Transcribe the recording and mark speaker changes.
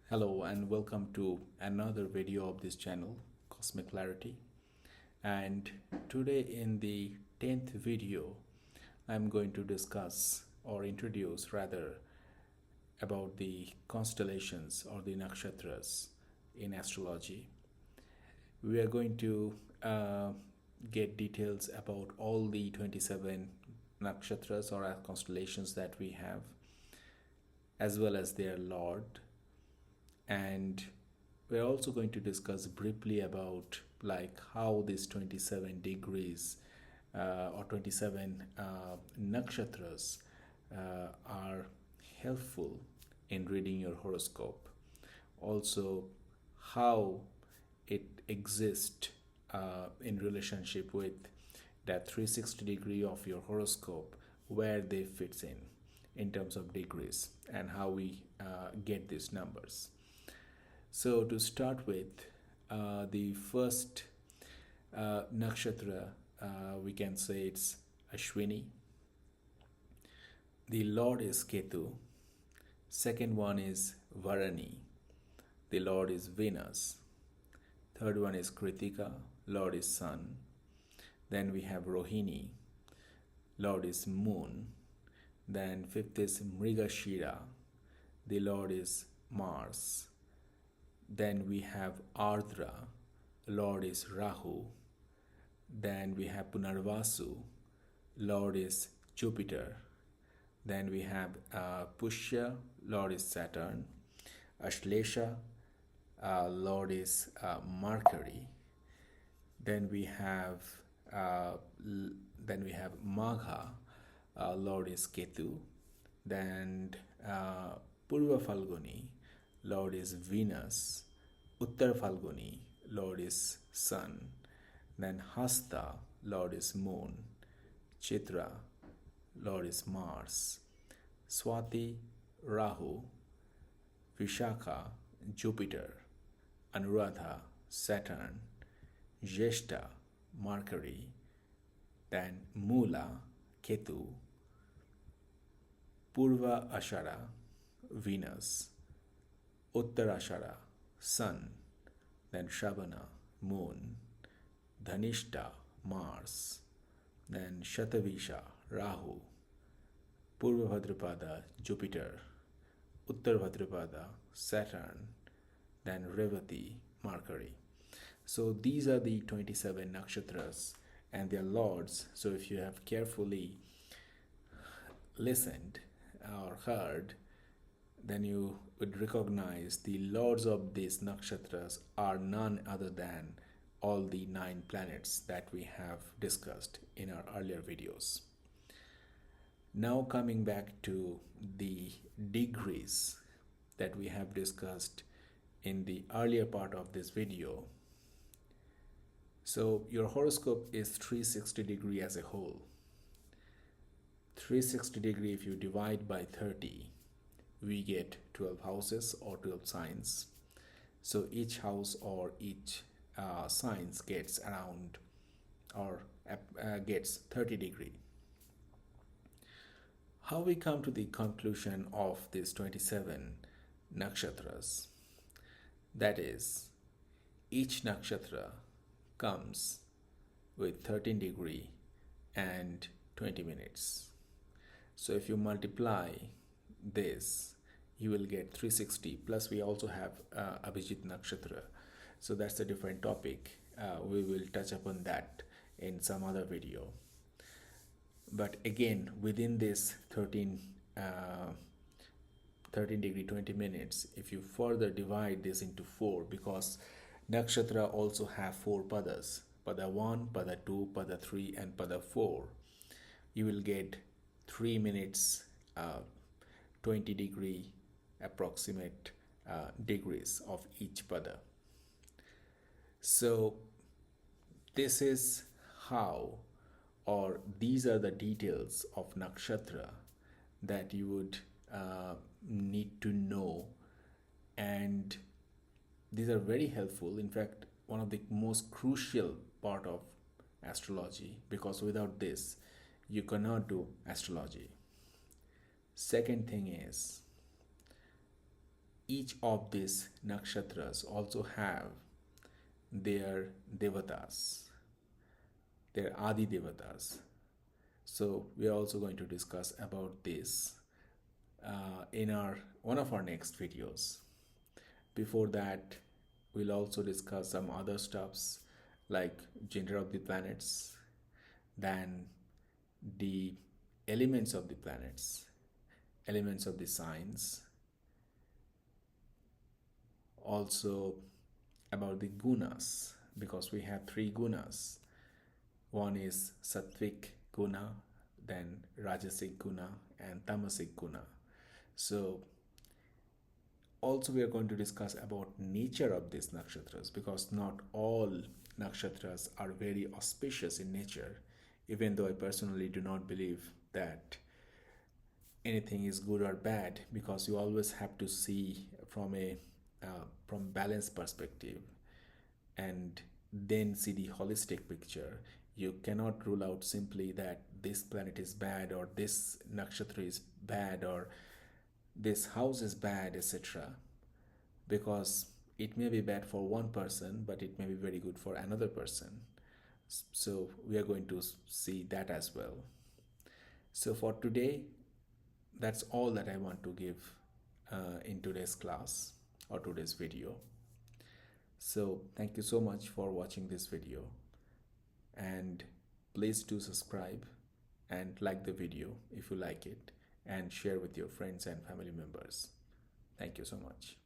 Speaker 1: Hello and welcome to another video of this channel, Cosmic Clarity. And today in the 10th video, I'm going to discuss or introduce rather about the constellations or the nakshatras in astrology. We are going to get details about all the 27 nakshatras or constellations that we have, as well as their lord. And we're also going to discuss briefly about like how these 27 degrees or 27 nakshatras are helpful in reading your horoscope. Also, how it exists in relationship with that 360 degree of your horoscope, where they fits in terms of degrees, and how we get these numbers. So to start with, the first nakshatra, we can say it's Ashwini. The Lord is Ketu. Second one is Varani. The Lord is Venus. Third one is Kritika. Lord is Sun. Then we have Rohini. Lord is Moon. Then fifth is Mrigashira. The Lord is Mars. Then we have Ardra, Lord is Rahu. Then we have Punarvasu, Lord is Jupiter. Then we have Pushya, Lord is Saturn. Ashlesha, Lord is Mercury. Then we have Magha, Lord is Ketu. Then Purva Falguni, Lord is Venus. Uttar Falguni, Lord is Sun. Then Hasta, Lord is Moon. Chitra, Lord is Mars. Swati, Rahu. Vishakha, Jupiter. Anuradha, Saturn. Jyeshta, Mercury. Then Mula, Ketu. Purva Ashara, Venus. Uttarashara, Sun. Then Shravana, Moon. Dhanishta, Mars. Then Shatavisha, Rahu. Purva Bhadrapada, Jupiter. Uttar Bhadrapada, Saturn. Then Revati, Mercury. So these are the 27 nakshatras and their lords. So if you have carefully listened or heard, then you would recognize the lords of these nakshatras are none other than all the 9 planets that we have discussed in our earlier videos. Now coming back to the degrees that we have discussed in the earlier part of this video. So your horoscope is 360 degree as a whole. 360 degree, if you divide by 30, we get 12 houses or 12 signs. So each house or each signs gets around or gets 30 degree. How we come to the conclusion of these 27 nakshatras? That is, each nakshatra comes with 13 degree and 20 minutes. So if you multiply this, you will get 360. Plus we also have Abhijit Nakshatra. So that's a different topic. We will touch upon that in some other video. But again, within this 13 degree 20 minutes, if you further divide this into 4, because nakshatra also have 4 padas, pada 1, pada 2, pada 3 and pada 4, you will get 3 minutes 20 degree approximate degrees of each pada. So this is how, or these are the details of nakshatra that you would need to know, and these are very helpful. In fact, one of the most crucial part of astrology, because without this you cannot do astrology. Second thing is, each of these nakshatras also have their devatas, their adi devatas. So we are also going to discuss about this in our one of our next videos. Before that, we'll also discuss some other stuffs like gender of the planets, then the elements of the planets, elements of the signs, also about the gunas, because we have three gunas. One is sattvic guna, then rajasic guna, and tamasic guna. So also we are going to discuss about nature of these nakshatras, because not all nakshatras are very auspicious in nature, even though I personally do not believe that anything is good or bad, because you always have to see from a from balanced perspective and then see the holistic picture. You cannot rule out simply that this planet is bad or this nakshatra is bad or this house is bad, etc., because it may be bad for one person but it may be very good for another person. So we are going to see that as well. So for today, that's all that I want to give in today's class or today's video. So thank you so much for watching this video, and please do subscribe and like the video if you like it, and share with your friends and family members. Thank you so much.